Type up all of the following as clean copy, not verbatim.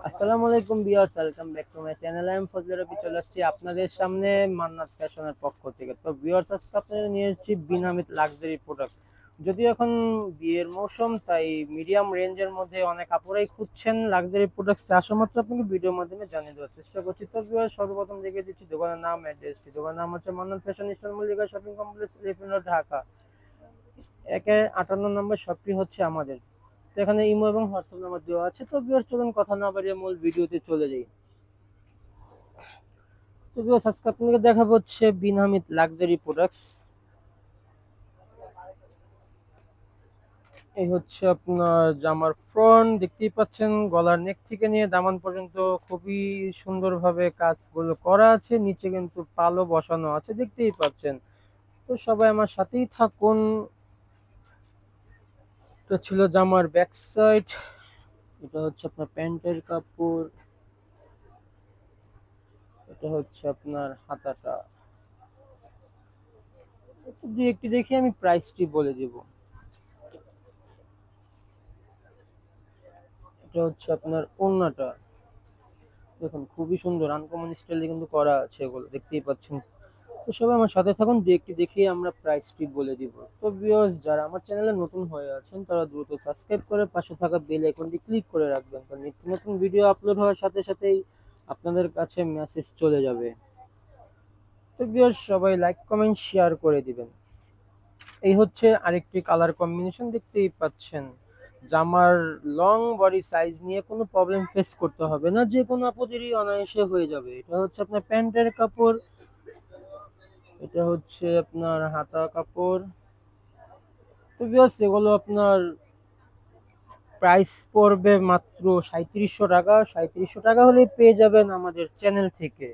আসসালামু আলাইকুম viewers, welcome back to my channel. আমি ফজলে রবি চলে আসছি আপনাদের সামনে মান্নাত ফ্যাশনের পক্ষ থেকে। তো ভিউয়ার্স, আজকে আপনাদের নিয়ে এসেছি বিনামিত লাক্সারি প্রোডাক্ট। যদিও এখন বিয়ের মৌসুম, তাই মিডিয়াম রেঞ্জের মধ্যে অনেক আপুরাই খুঁজছেন লাক্সারি প্রোডাক্ট। আসা মাত্র আপনাকে ভিডিওর মাধ্যমে জানিয়ে দেওয়ার চেষ্টা করছি। তো ভিউয়ার্স, সর্বপ্রথম দেখিয়ে দিচ্ছি দোকানের নাম, অ্যাড্রেসটি। দোকানের নাম হচ্ছে Mannat fashion store, Mallika shopping complex, Elephant Road, Dhaka. 58 নম্বর শপটি হচ্ছে আমাদের। তো এখানে ইমো এবং হোয়াটসঅ্যাপ নাম্বার দেওয়া আছে। তো ভিউয়ার্স, চলুন কথা না বাড়িয়ে মূল ভিডিওতে চলে যাই। তো ভিউয়ার্স, আজকে আপনাকে দেখাবো হচ্ছে বিনামিত লাক্সারি প্রোডাক্টস। এই হচ্ছে আপনার জামার ফ্রন্ট, দেখতেই পাচ্ছেন গলার নেক থেকে নিয়ে দামান পর্যন্ত খুবই সুন্দরভাবে কাজগুলো করা আছে। নিচে কিন্তু পালও বসানো আছে, দেখতেই পাচ্ছেন। তো সবাই আমার সাথেই থাকুন। তো ছিল জামার ব্যাক সাইড। এটা হচ্ছে আপনার প্যান্টের কাপড়। এটা হচ্ছে আপনার হাতাটা। দুই একটি দেখে আমি প্রাইসটি বলে দিব। এটা হচ্ছে আপনার ওড়নাটা, দেখুন খুবই সুন্দর আনকমন স্টাইলে কিন্তু করা আছে, এগুলো দেখতেই পাচ্ছেন। তো সবাই আমার সাথে থাকুন, দু একটি দেখিয়ে আমরা প্রাইসটি বলে দিব। তো ভিউয়ার্স, যারা আমার চ্যানেলে নতুন হয়ে আছেন তারা দ্রুত সাবস্ক্রাইব করে পাশে থাকা বেল আইকনটি ক্লিক করে রাখবেন, কারণ নিত্য নতুন ভিডিও আপলোড হওয়ার সাথে সাথেই আপনাদের কাছে মেসেজ চলে যাবে। তো ভিউয়ার্স, সবাই লাইক কমেন্ট শেয়ার করে দিবেন। এই হচ্ছে আরেকটি কালার কম্বিনেশন, দেখতেই পাচ্ছেন। জামার লং বডি সাইজ নিয়ে কোনো প্রবলেম ফেস করতে হবে না, যে কোনো আপুদেরই অনায়াসে হয়ে যাবে। এটা হচ্ছে আপনার প্যান্টের কাপড়। এটা হচ্ছে আপনার হাতা কাপড়। তো ভিউয়ার্স, এগুলো আপনার প্রাইস পড়বে মাত্র 3700 টাকা। 3700 টাকা হলে পেয়ে যাবেন আমাদের চ্যানেল থেকে।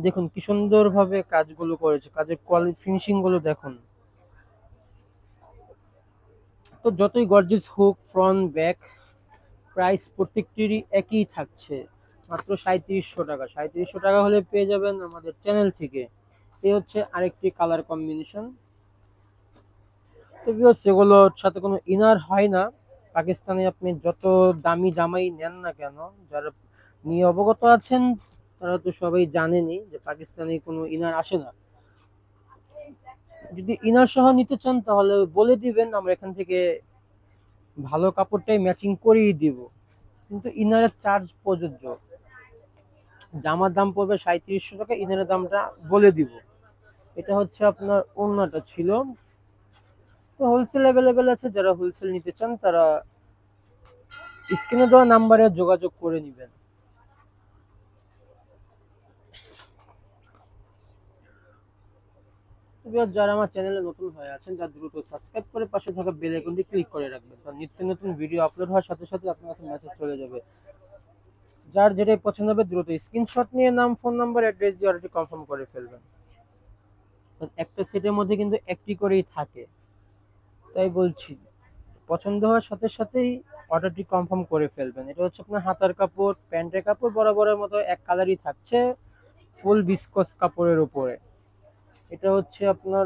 দেখুন কি সুন্দর ভাবে কাজগুলো করেছে, কাজের কোয়ালিটি ফিনিশিং গুলো দেখুন। তো যতই গর্জিয়াস হোক, ফ্রন্ট ব্যাক প্রাইস প্রত্যেকটিরই একই থাকছে, মাত্র 3700 টাকা। 3700 টাকা হলে পেয়ে যাবেন আমাদের চ্যানেল থেকে। এই হচ্ছে আরেকটি কালার কম্বিনেশন। তো ভিউয়ার্স, সেগুলোর সাথে কোনো ইনার হয় না। পাকিস্তানে আপনি যত দামি জামাই নেন না কেন, যারা নিয়ে অবগত আছেন তারা তো সবাই জানেনই যে পাকিস্তানি কোনো ইনার আসে না। যদি ইনার সহ নিতে চান তাহলে বলে দিবেন, আমরা এখান থেকে ভালো কাপড়টাই ম্যাচিং করিয়ে দিব, কিন্তু ইনারের চার্জ প্রযোজ্য। জামার দাম পড়বে 3700 টাকা, ইনারের দামটা বলে দিব। এটা হচ্ছে আপনার ওড়নাটা ছিল। তো হোলসেল অ্যাভেলেবেল আছে, যারা হোলসেল নিতে চান তারা স্ক্রিনে দেওয়া নাম্বারে যোগাযোগ করে নেবেন। যারা আমার চ্যানেলে নতুন হয়ে আছেন তারা দ্রুত সাবস্ক্রাইব করে পাশে থাকা বেল আইকনটি ক্লিক করে রাখবেন, কারণ নিত্য নতুন ভিডিও আপলোড হওয়ার সাথে সাথে আপনার কাছে মেসেজ চলে যাবে। যার যেটাই পছন্দ হবে দ্রুত স্ক্রিনশট নিয়ে নাম, ফোন নাম্বার, অ্যাড্রেস দিয়ে অর্ডারটি কনফার্ম করে ফেলবেন। একটা সেটের মধ্যে কিন্তু একটি করেই থাকে, তাই বলছি পছন্দ হওয়ার সাথে সাথেই অর্ডারটি কনফার্ম করে ফেলবেন। এটা হচ্ছে আপনার হাতার কাপড়, প্যান্টের কাপড় বরাবরের মতো এক কালারই থাকছে, ফুল বিস্কস কাপড়ের উপরে। এটা হচ্ছে আপনার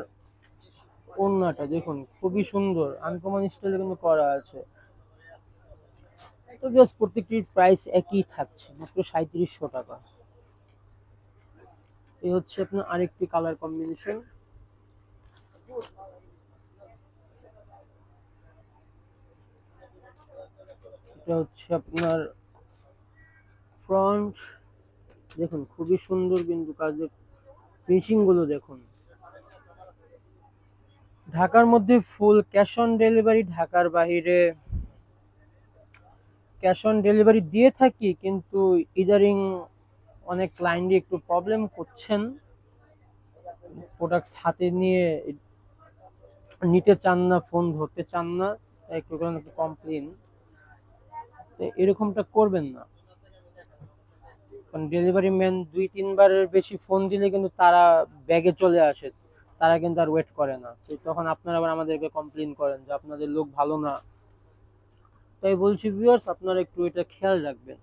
ওড়নাটা, দেখুন খুবই সুন্দর আনকমন স্টাইলে কিন্তু করা আছে। তো জাস্ট প্রত্যেকটির প্রাইস একই থাকছে, মাত্র 3700 টাকা। এই হচ্ছে আপনার আরেকটি কালার কম্বিনেশন। এটা হচ্ছে আপনার ফ্রন্ট, দেখুন খুবই সুন্দর কিন্তু কাজের ফিনিশিং গুলো দেখুন। ঢাকার মধ্যে ফুল ক্যাশ অন ডেলিভারি, ঢাকার বাইরে ক্যাশ অন ডেলিভারি দিয়ে থাকি, কিন্তু ইদারিং অনেক ক্লায়েন্টই একটু প্রবলেম করছেন, প্রোডাক্টস হাতে নিয়ে নিতে চান না, ফোন ধরতে চান না, তাই একটু কমপ্লেন। তো এরকমটা করবেন না, কারণ ডেলিভারি ম্যান 2-3বারের বেশি ফোন দিলে কিন্তু তারা ব্যাগে চলে আসে, তারা কিন্তু আর ওয়েট করে না। তো তখন আপনারা আবার আমাদেরকে কমপ্লেন করেন যে আপনাদের লোক ভালো না। তাই বলছি ভিউয়ার্স, আপনারা একটু এটা খেয়াল রাখবেন।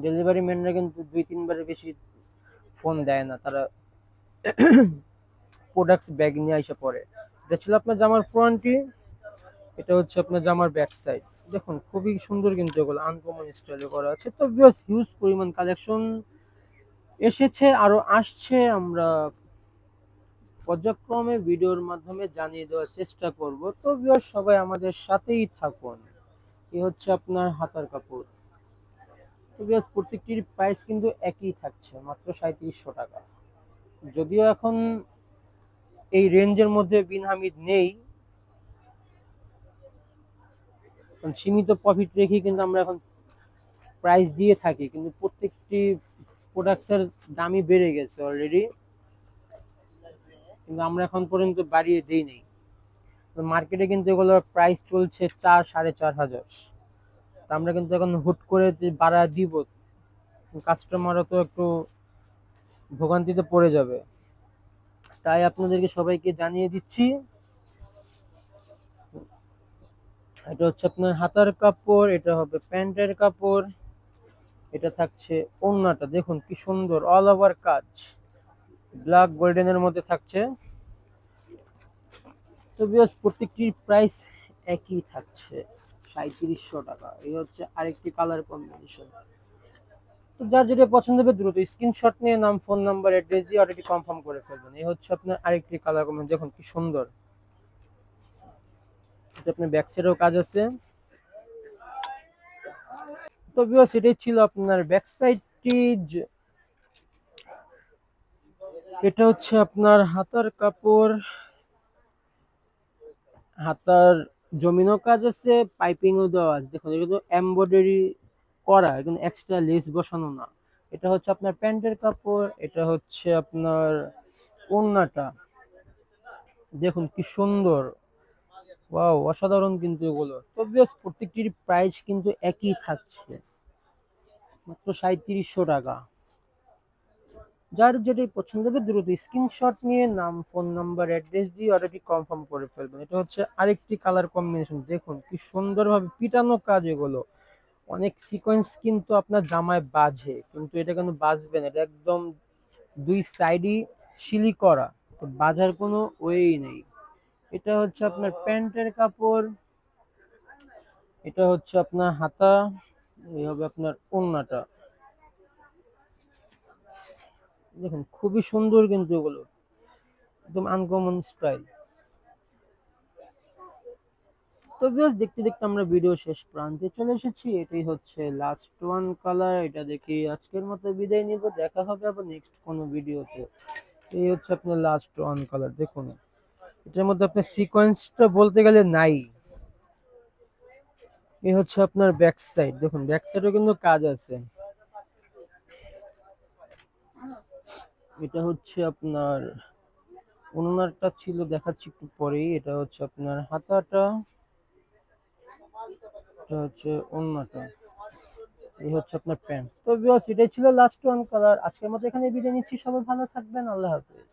ডেলিভারি ম্যানরা কিন্তু 2-3বারের বেশি ফোন দেয় না, তারা প্রোডাক্টস ব্যাগ নিয়ে এসে পড়ে। এটা ছিল আপনার জামার ফ্রন্টটি। এটা হচ্ছে আপনার জামার ব্যাক সাইড। দেখুন খুবই সুন্দর কিন্তু এগুলো আনকমন স্টাইলে করা আছে। তো ভিউয়ার্স হিউজ পরিমাণ কালেকশন এসেছে, আরো আসছে। আমরা পর্যায়ক্রমে ভিডিওর মাধ্যমে জানিয়ে দেওয়ার চেষ্টা করব। তো ভিউয়ার্স সবাই আমাদের সাথেই থাকুন। এই হচ্ছে আপনার হাতার কাপড়। তো ভিউয়ার্স প্রত্যেকটির প্রাইস কিন্তু একই থাকছে, মাত্র 3700 টাকা। যদিও এখন এই রেঞ্জের মধ্যে বিন হামিদ নেই, কারণ সীমিত প্রফিট রেখেই কিন্তু আমরা এখন প্রাইস দিয়ে থাকি, কিন্তু প্রত্যেকটি প্রোডাক্টসের দামই বেড়ে গেছে অলরেডি, কিন্তু আমরা এখন পর্যন্ত বাড়িয়ে দিই নেই। মার্কেটে কিন্তু এগুলোর প্রাইস চলছে 4-4.5 হাজার। তা আমরা কিন্তু এখন হুট করে যে বাড়া দিব, কাস্টমারও তো একটু ভোগান্তিতে পড়ে যাবে। তাই আপনাদেরকে সবাইকে জানিয়ে দিচ্ছি, এটা হচ্ছে আপনার হাতার কাপড়, এটা হবে প্যান্টের কাপড়, এটা থাকছে ওড়নাটা। দেখুন কি সুন্দর অল ওভার কাজ, ব্ল্যাক গোল্ডেনের মধ্যে থাকছে। তো বিকজ প্রত্যেকটির প্রাইস একই থাকছে, 3700 টাকা। এই হচ্ছে আরেকটি কালার কম্বিনেশন। তো যার যেটা পছন্দ হবে দ্রুত স্ক্রিনশট নিয়ে নাম, ফোন নাম্বার, অ্যাড্রেস দিয়ে অর্ডারটি কনফার্ম করে ফেলবেন। এই হচ্ছে আপনার আরেকটি কালার কম্বিনেশন, দেখুন কি সুন্দর। এটা আপনার ব্যাক সাইডেও কাজ আছে। তো ভিউয়ার্স এটাই ছিল আপনার ব্যাক সাইডটি। এটা হচ্ছে আপনার হাতার কাপড়, হাতার জমিনও কাজ আছে, পাইপিংও দেওয়া আছে। দেখুন এটা কিন্তু এমব্রয়ডারি করা, কিন্তু এক্সট্রা লেস বসানো না। এটা হচ্ছে আপনার প্যান্টের কাপড়, এটা হচ্ছে আপনার ওড়নাটা। দেখুন কি সুন্দর, ওয়াও অসাধারণ কিন্তু এগুলো। তো বেশ প্রত্যেকটির প্রাইস কিন্তু একই থাকছে, মাত্র 3700 টাকা। যার যেটাই পছন্দ হবে দ্রুত স্ক্রিনশট নিয়ে নাম, ফোন নাম্বার, অ্যাড্রেস দিয়ে অর্ডারটি কনফার্ম করে ফেলবেন। এটা হচ্ছে আরেকটি কালার কম্বিনেশন, দেখুন কি সুন্দরভাবে পিটানো কাজ এগুলো। অনেক সিকোয়েন্স কিন্তু আপনার জামায় বাজে, কিন্তু এটা কিন্তু বাজবে না, এটা একদম দুই সাইডই সিলি করা, তো বাজার কোনো ওয়েই নেই। এটা হচ্ছে আপনার প্যান্টের কাপড়, এটা হচ্ছে আপনার হাতা, এই হবে আপনার ওড়নাটা। দেখুন খুবই সুন্দর কিন্তু এগুলো, একদম আনকমন স্টাইল। তো ভিউয়ার্স দেখতে দেখতে আমরা ভিডিও শেষ প্রান্তে চলে এসেছি। এটাই হচ্ছে লাস্ট ওয়ান কালার। এটা দেখি আজকের মতো বিদায় নিব, দেখা হবে আবার নেক্সট কোনো ভিডিওতে। এই হচ্ছে আপনার লাস্ট ওয়ান কালার। দেখুন এটার মধ্যে আপনার সিকোয়েন্সটা বলতে গেলে নাই। এই হচ্ছে আপনার ব্যাক সাইড, দেখুন ব্যাক সাইডেও কিন্তু কাজ আছে। এটা হচ্ছে আপনার ওনারটা ছিল, দেখাচ্ছি একটু পরেই। এটা হচ্ছে আপনার হাতাটা, এটা হচ্ছে ওন্নাটা, এই হচ্ছে আপনার প্যান্ট। তো ভিউয়ার্স এটাই ছিল লাস্ট ওয়ান কালার। আজকের মতো এখানে বিদায় নিচ্ছি, সবাই ভালো থাকবেন, আল্লাহ হাফেজ।